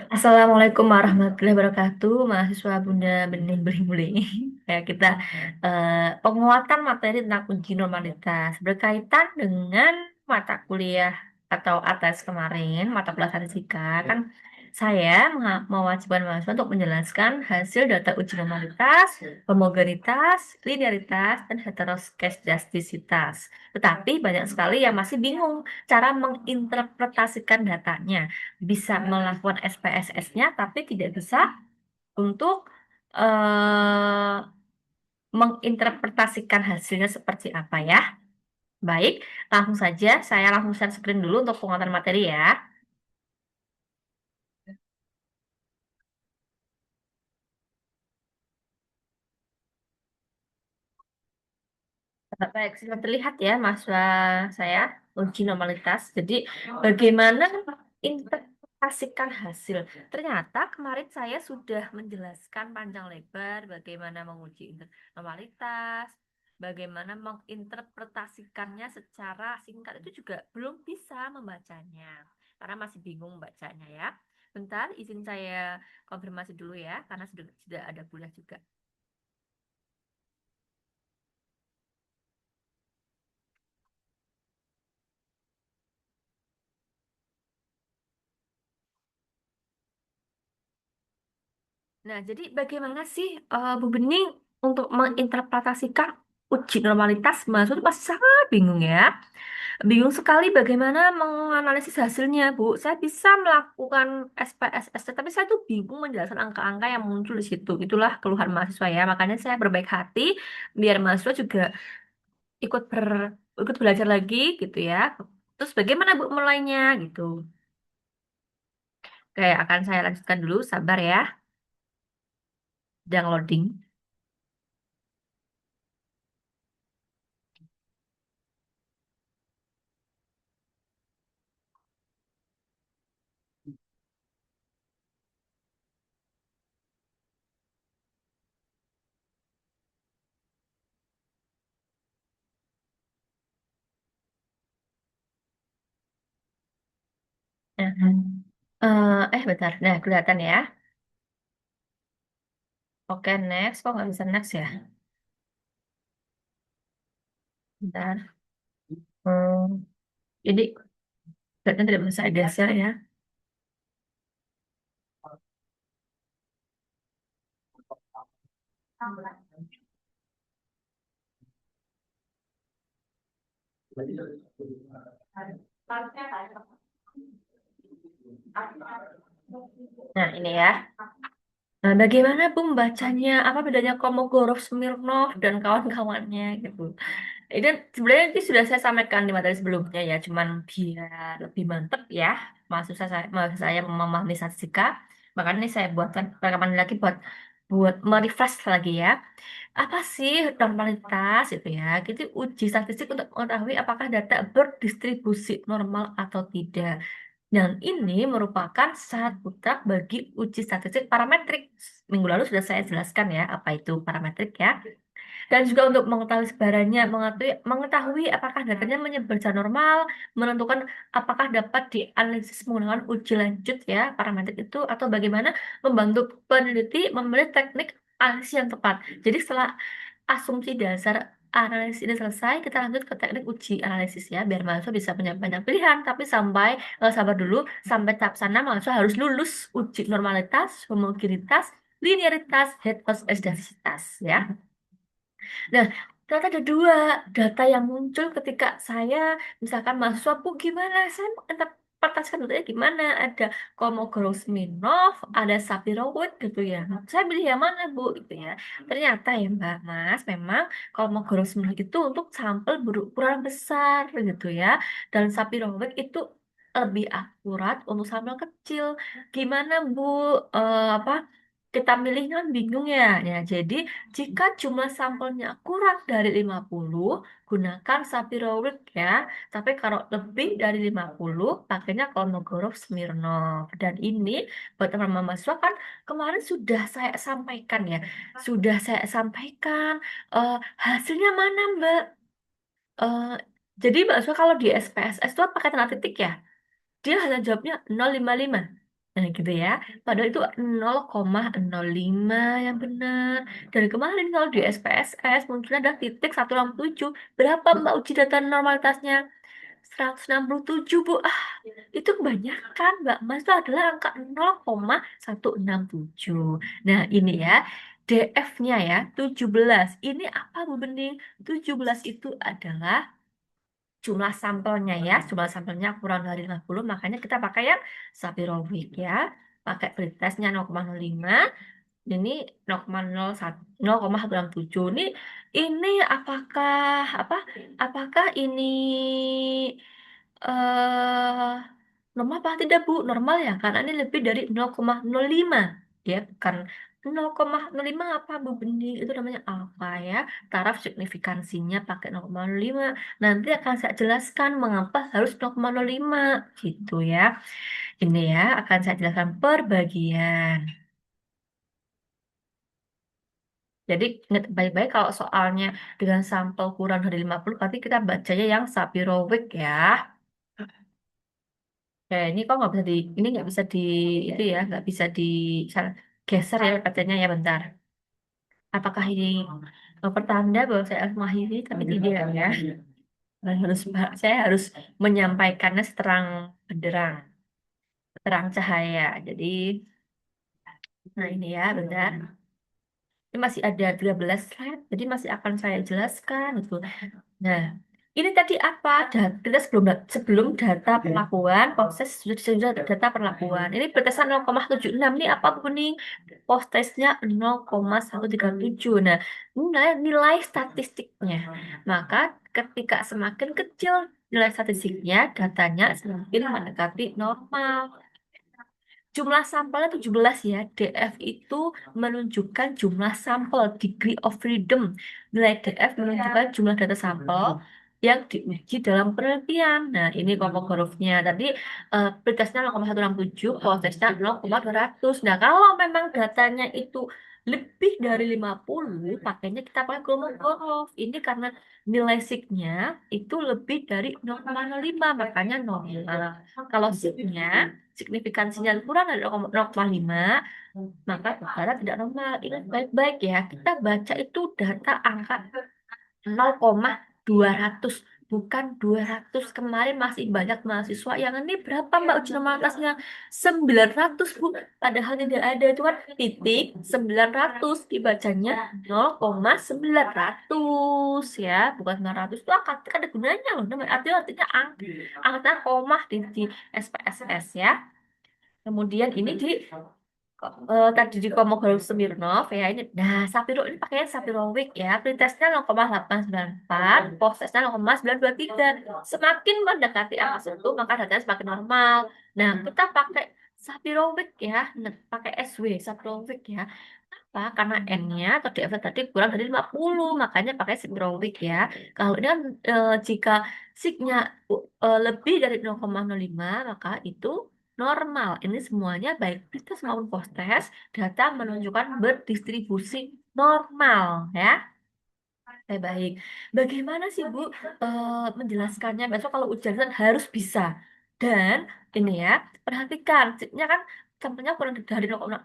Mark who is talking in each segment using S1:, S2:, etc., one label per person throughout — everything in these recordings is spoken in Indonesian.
S1: Assalamualaikum warahmatullahi wabarakatuh, mahasiswa Bunda Bening Beling Beling. Ya, kita penguatan materi tentang uji normalitas berkaitan dengan mata kuliah atau ATS kemarin, mata kuliah statistika kan saya mewajibkan mahasiswa untuk menjelaskan hasil data uji normalitas, homogenitas, linearitas, dan heteroskedastisitas. Tetapi banyak sekali yang masih bingung cara menginterpretasikan datanya, bisa melakukan SPSS-nya tapi tidak bisa untuk eh, menginterpretasikan hasilnya seperti apa ya. Baik, langsung saja saya langsung share screen dulu untuk penguatan materi ya. Baik, sudah terlihat ya mahasiswa saya uji normalitas. Jadi bagaimana interpretasikan hasil? Ternyata kemarin saya sudah menjelaskan panjang lebar bagaimana menguji normalitas, bagaimana menginterpretasikannya secara singkat itu juga belum bisa membacanya karena masih bingung bacanya ya. Bentar, izin saya konfirmasi dulu ya karena sudah ada kuliah juga. Nah, jadi bagaimana sih Bu Bening untuk menginterpretasikan uji normalitas mahasiswa itu pasti sangat bingung ya. Bingung sekali bagaimana menganalisis hasilnya, Bu. Saya bisa melakukan SPSS, tapi saya tuh bingung menjelaskan angka-angka yang muncul di situ. Itulah keluhan mahasiswa ya. Makanya saya berbaik hati biar mahasiswa juga ikut ikut belajar lagi gitu ya. Terus bagaimana Bu mulainya gitu. Kayak akan saya lanjutkan dulu, sabar ya. Jangan loading. Nah, bentar. Nah, kelihatan ya. Oke, next. Kok nggak bisa next ya? Bentar. Hmm, jadi, kelihatan tidak bisa geser ya. Nah, ini ya. Nah, bagaimana Bu membacanya? Apa bedanya Kolmogorov, Smirnov, dan kawan-kawannya gitu? Ini sebenarnya ini sudah saya sampaikan di materi sebelumnya ya, cuman biar lebih mantep ya, maksud saya memahami statistika. Makanya ini saya buatkan rekaman lagi buat buat merefresh lagi ya. Apa sih normalitas itu ya? Gitu uji statistik untuk mengetahui apakah data berdistribusi normal atau tidak. Dan ini merupakan syarat mutlak bagi uji statistik parametrik. Minggu lalu sudah saya jelaskan ya apa itu parametrik ya. Dan juga untuk mengetahui sebarannya, mengetahui apakah datanya menyebar secara normal, menentukan apakah dapat dianalisis menggunakan uji lanjut ya, parametrik itu, atau bagaimana membantu peneliti memilih teknik analisis yang tepat. Jadi setelah asumsi dasar analisis ini selesai, kita lanjut ke teknik uji analisis ya, biar mahasiswa bisa punya banyak pilihan. Tapi sabar dulu, sampai tahap sana mahasiswa harus lulus uji normalitas, homogenitas, linearitas, heteroskedasitas ya. Nah, ternyata ada dua data yang muncul ketika saya, misalkan mahasiswa, Bu, gimana? Saya menginterpretasikan datanya gimana? Ada Kolmogorov-Smirnov, ada Sapirowicz gitu ya. Saya pilih yang mana, Bu? Gitu ya. Ternyata ya, Mbak Mas, memang Kolmogorov-Smirnov itu untuk sampel berukuran besar gitu ya. Dan Sapirowicz itu lebih akurat untuk sampel kecil. Gimana, Bu? Apa? Kita milihnya kan bingung ya. Ya, jadi jika jumlah sampelnya kurang dari 50, gunakan Sapirowicz ya. Tapi kalau lebih dari 50, pakainya Kolmogorov Smirnov. Dan ini buat teman-teman mahasiswa kan kemarin sudah saya sampaikan ya. Sudah saya sampaikan eh, hasilnya mana Mbak? Eh, jadi mahasiswa kalau di SPSS itu pakai tanda titik ya. Dia hanya jawabnya 055. Nah, gitu ya. Padahal itu 0,05 yang benar. Dari kemarin kalau di SPSS munculnya ada titik 167. Berapa Mbak uji data normalitasnya? 167 Bu. Ah, itu kebanyakan Mbak. Mas itu adalah angka 0,167. Nah, ini ya. DF-nya ya, 17. Ini apa Bu Bening? 17 itu adalah jumlah sampelnya ya, jumlah sampelnya kurang dari 50, makanya kita pakai yang Sapirovic ya, pakai pretestnya 0,05, ini 0,01, 0,167. Ini apakah apa? Apakah ini eh normal apa tidak Bu? Normal ya, karena ini lebih dari 0,05 ya, bukan 0,05 apa Bu Bening? Itu namanya alfa ya. Taraf signifikansinya pakai 0,05. Nanti akan saya jelaskan mengapa harus 0,05 gitu ya. Ini ya akan saya jelaskan per bagian. Jadi ingat baik-baik kalau soalnya dengan sampel kurang dari 50, berarti kita bacanya yang Sapirovic ya. Ini kok nggak bisa ini nggak bisa itu ya, nggak bisa geser ya bacanya ya bentar. Apakah ini pertanda bahwa saya harus mengakhiri? Tapi tidak ya. Saya harus menyampaikannya seterang benderang, terang cahaya. Jadi, nah ini ya, bentar. Ini masih ada 13 slide, jadi masih akan saya jelaskan gitu. Nah, ini tadi apa? Kita sebelum data perlakuan, proses sudah data perlakuan. Ini batasan 0,76 ini apa kuning? Postesnya 0,137. Nah, ini nilai statistiknya. Maka ketika semakin kecil nilai statistiknya, datanya semakin mendekati normal. Jumlah sampelnya 17 ya. DF itu menunjukkan jumlah sampel, degree of freedom. Nilai DF menunjukkan jumlah data sampel yang diuji dalam penelitian. Nah, ini kelompok hurufnya. Tadi pretestnya 0,167, posesnya 0,200. Nah, kalau memang datanya itu lebih dari 50, pakainya kita pakai kelompok huruf. Ini karena nilai signya itu lebih dari 0,05, makanya normal. Kalau signya signifikansinya kurang dari 0,5, maka darah tidak normal. Ingat baik-baik ya, kita baca itu data angka 0,200, bukan 200. Kemarin masih banyak mahasiswa yang ini berapa Mbak uji normalitasnya? 900 Bu. Padahal tidak ada, itu kan titik 900, dibacanya 0,900 ya, bukan 900. Itu angka kan ada gunanya loh. Artinya angka koma di SPSS ya. Kemudian ini tadi di Komogol Smirnov ya ini. Nah, Sapiro ini pakainya Sapirovic ya. Pretestnya 0,894, postesnya 0,923. Semakin mendekati angka 1, maka datanya semakin normal. Nah, kita pakai Sapirovic ya. Nah, pakai SW Sapirovic ya. Apa? Karena N-nya atau DF tadi kurang dari 50, makanya pakai Sapirovic ya. Kalau ini kan jika signya lebih dari 0,05, maka itu normal. Ini semuanya baik pretest maupun post test, data menunjukkan berdistribusi normal ya. Baik. Bagaimana sih Bu menjelaskannya? Besok kalau ujian kan harus bisa. Dan ini ya, perhatikan, signya kan sampelnya kurang dari 50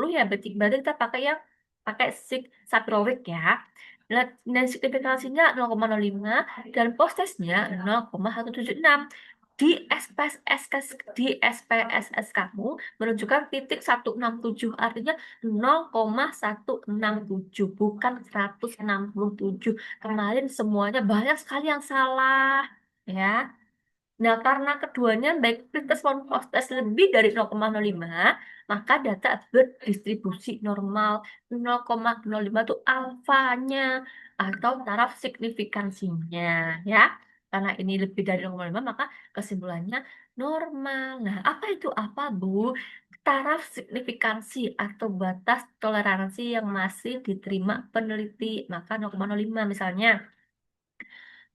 S1: ya, berarti kita pakai yang pakai sig Saprowick ya. Dan signifikansinya 0,05 dan post testnya 0,176. Di SPSS di SPSS kamu menunjukkan titik 167, artinya 0,167 bukan 167. Kemarin semuanya banyak sekali yang salah ya. Nah, karena keduanya baik pretest maupun post test lebih dari 0,05, maka data berdistribusi normal. 0,05 itu alfanya atau taraf signifikansinya ya. Karena ini lebih dari 0,05, maka kesimpulannya normal. Nah, apa itu apa, Bu? Taraf signifikansi atau batas toleransi yang masih diterima peneliti. Maka 0,05 misalnya.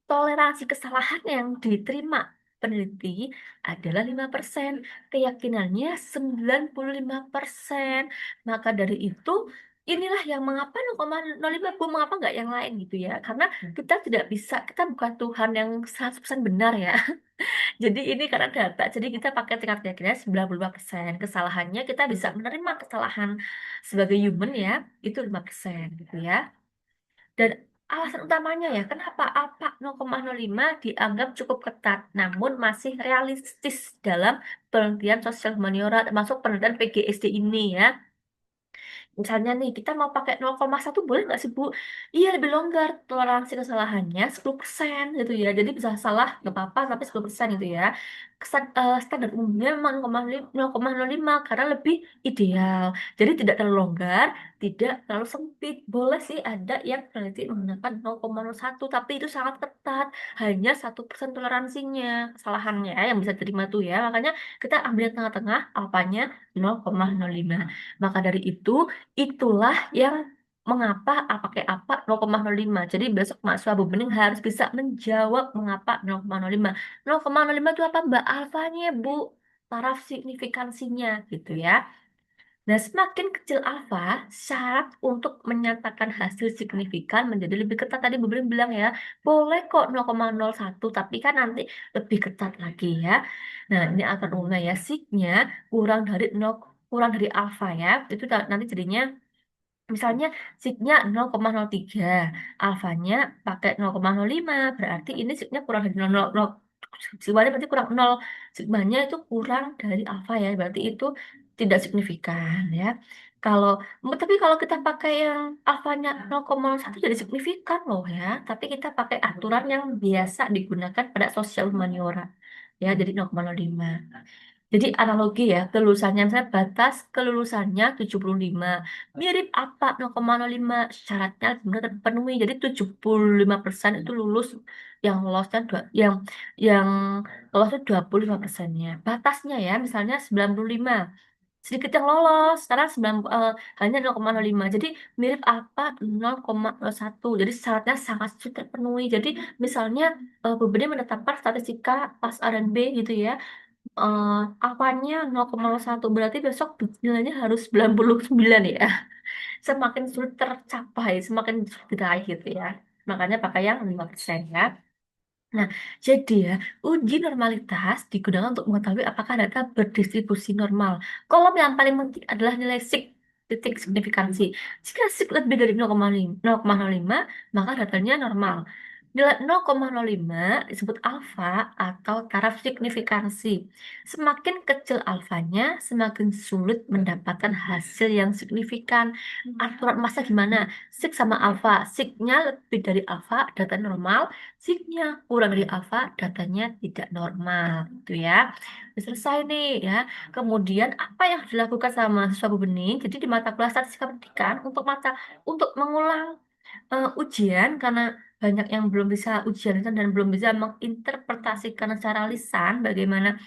S1: Toleransi kesalahan yang diterima peneliti adalah 5%, keyakinannya 95%. Maka dari itu inilah yang mengapa 0,05 Bu, mengapa nggak yang lain gitu ya. Karena kita tidak bisa, kita bukan Tuhan yang 100% benar ya. Jadi ini karena data, jadi kita pakai tingkat keyakinannya 95%. Kesalahannya kita bisa menerima kesalahan sebagai human ya, itu 5% gitu ya. Dan alasan utamanya ya, kenapa apa 0,05 dianggap cukup ketat, namun masih realistis dalam penelitian sosial humaniora, termasuk penelitian PGSD ini ya. Misalnya nih, kita mau pakai 0,1 boleh nggak sih, Bu? Iya, lebih longgar. Toleransi kesalahannya 10% gitu ya. Jadi bisa salah, nggak apa-apa, tapi 10% gitu ya. Standar umumnya memang 0,05 karena lebih ideal. Jadi tidak terlalu longgar, tidak terlalu sempit. Boleh sih ada yang peneliti menggunakan 0,01, tapi itu sangat ketat. Hanya 1% toleransinya, kesalahannya yang bisa terima tuh ya. Makanya kita ambil yang tengah-tengah, alfanya 0,05. Maka dari itulah yang mengapa pakai apa 0,05. Jadi besok mahasiswa Bu Bening harus bisa menjawab mengapa 0,05. 0,05 itu apa Mbak? Alfanya Bu, taraf signifikansinya gitu ya. Nah, semakin kecil alfa, syarat untuk menyatakan hasil signifikan menjadi lebih ketat. Tadi Bu Bening bilang ya, boleh kok 0,01, tapi kan nanti lebih ketat lagi ya. Nah, ini aturan umumnya ya, signya kurang dari 0, kurang dari alfa ya. Itu nanti jadinya misalnya signya 0,03, alfanya pakai 0,05, berarti ini signya kurang dari 0, sigmanya berarti kurang 0, sigmanya itu kurang dari alfa ya, berarti itu tidak signifikan ya. Kalau tapi kalau kita pakai yang alfanya 0,1 jadi signifikan loh ya, tapi kita pakai aturan yang biasa digunakan pada sosial humaniora ya, jadi 0,05. Jadi analogi ya, kelulusannya misalnya batas kelulusannya 75. Mirip apa 0,05 syaratnya benar terpenuhi. Jadi 75% itu lulus, yang lolosnya yang lolosnya 25%-nya. Batasnya ya misalnya 95. Sedikit yang lolos karena hanya 0,05. Jadi mirip apa 0,01. Jadi syaratnya sangat sulit terpenuhi. Jadi misalnya beberapa menetapkan statistika pas R&B gitu ya, eh awalnya 0,1 berarti besok nilainya harus 99 ya. Semakin sulit tercapai, semakin sulit diraih gitu ya. Makanya pakai yang 5% ya. Nah, jadi ya, uji normalitas digunakan untuk mengetahui apakah data berdistribusi normal. Kolom yang paling penting adalah nilai titik signifikansi. Jika sig lebih dari 0,05, maka datanya normal. Nilai 0,05 disebut alfa atau taraf signifikansi. Semakin kecil alfanya, semakin sulit mendapatkan hasil yang signifikan. Aturan masa gimana? Sig sama alfa. Signya lebih dari alfa, data normal. Signya kurang dari alfa, datanya tidak normal, gitu ya. Udah selesai nih ya. Kemudian apa yang dilakukan sama mahasiswa Bu Bening? Jadi di mata kuliah statistika pendidikan untuk mengulang ujian karena banyak yang belum bisa ujian dan belum bisa menginterpretasikan secara lisan bagaimana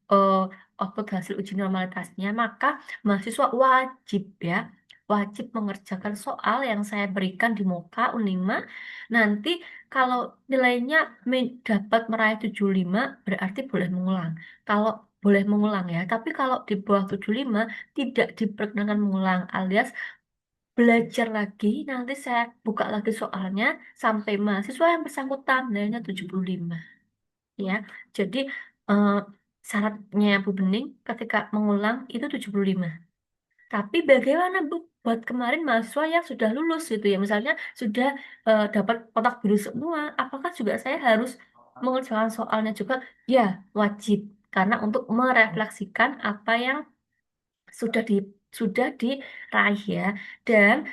S1: eh, output hasil uji normalitasnya, maka mahasiswa wajib ya, wajib mengerjakan soal yang saya berikan di Moka Unima. Nanti kalau nilainya dapat meraih 75, berarti boleh mengulang. Kalau boleh mengulang ya, tapi kalau di bawah 75 tidak diperkenankan mengulang, alias belajar lagi. Nanti saya buka lagi soalnya sampai mahasiswa yang bersangkutan nilainya 75 ya. Jadi eh, syaratnya Bu Bening ketika mengulang itu 75. Tapi bagaimana Bu buat kemarin mahasiswa yang sudah lulus gitu ya, misalnya sudah dapat kotak biru semua, apakah juga saya harus mengerjakan soalnya juga? Ya, wajib. Karena untuk merefleksikan apa yang sudah di sudah diraih ya. Dan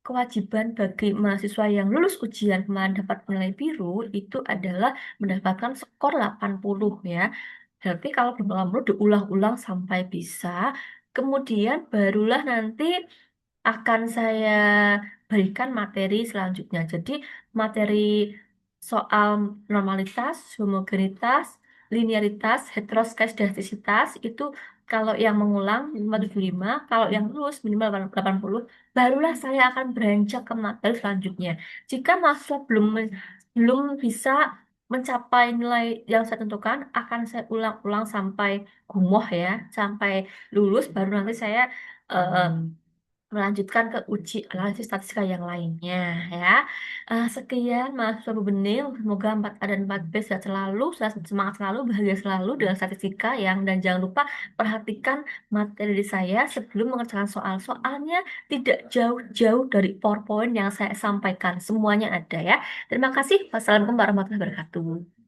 S1: kewajiban bagi mahasiswa yang lulus ujian kemarin dapat nilai biru itu adalah mendapatkan skor 80 ya. Berarti kalau belum diulang-ulang sampai bisa, kemudian barulah nanti akan saya berikan materi selanjutnya. Jadi materi soal normalitas, homogenitas, linearitas, heteroskedastisitas itu kalau yang mengulang 575, kalau yang lulus minimal 80, barulah saya akan beranjak ke materi selanjutnya. Jika mahasiswa belum bisa mencapai nilai yang saya tentukan, akan saya ulang-ulang sampai gumoh ya, sampai lulus, baru nanti saya melanjutkan ke uji analisis statistika yang lainnya ya. Sekian mahasiswa Bu Bening, semoga 4A dan 4B sehat selalu, semangat selalu, bahagia selalu dengan statistika yang dan jangan lupa perhatikan materi dari saya sebelum mengerjakan soal-soalnya tidak jauh-jauh dari PowerPoint yang saya sampaikan. Semuanya ada ya. Terima kasih. Wassalamualaikum warahmatullahi wabarakatuh.